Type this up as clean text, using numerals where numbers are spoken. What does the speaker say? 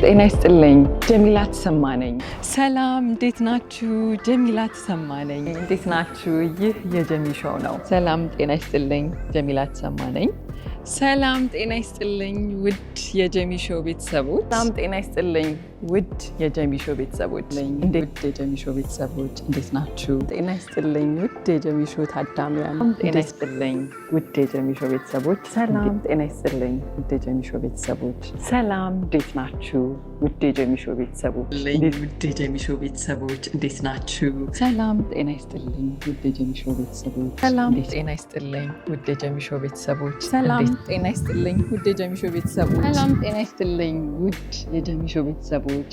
ጤና ይስጥልኝ። ጀሚላ ተሰማ ነኝ። ሰላም እንዴት ናችሁ? ጀሚላ ተሰማ ነኝ። እንዴት ናችሁ? ይህ የጀሚ ሾው ነው። ሰላም ጤና ይስጥልኝ። ጀሚላ ተሰማ ነኝ። ሰላም ጤና ይስጥልኝ ውድ የጀሚ ሾው ቤተሰቦች። ሰላም ጤና ይስጥልኝ ውድ የጀሚ ሾው ቤተሰቦች። ውድ የጀሚ ሾው ቤተሰቦች እንዴት ናችሁ? ጤና ይስጥልኝ ውድ የጀሚ ሾው ታዳሚያን። ጤና ይስጥልኝ ውድ የጀሚ ሾው ቤተሰቦች። ሰላም ጤና ይስጥልኝ ውድ የጀሚ ሾው ቤተሰቦች። ሰላም እንዴት ናችሁ? ውድ የጀሚ ሾው ቤተሰቦች። ውድ የጀሚ ሾው ቤተሰቦች እንዴት ናችሁ? ሰላም ጤና ይስጥልኝ ውድ የጀሚ ሾው ቤተሰቦች። ሰላም ጤና ይስጥልኝ ውድ የጀሚ ሾው ቤተሰቦች። ሰላም ጤና ይስጥልኝ ውድ የጀሚ ሾው ቤተሰቦች። ሰላም ጤና ይስጥልኝ ውድ የጀሚ ሾው ቤተሰቦች።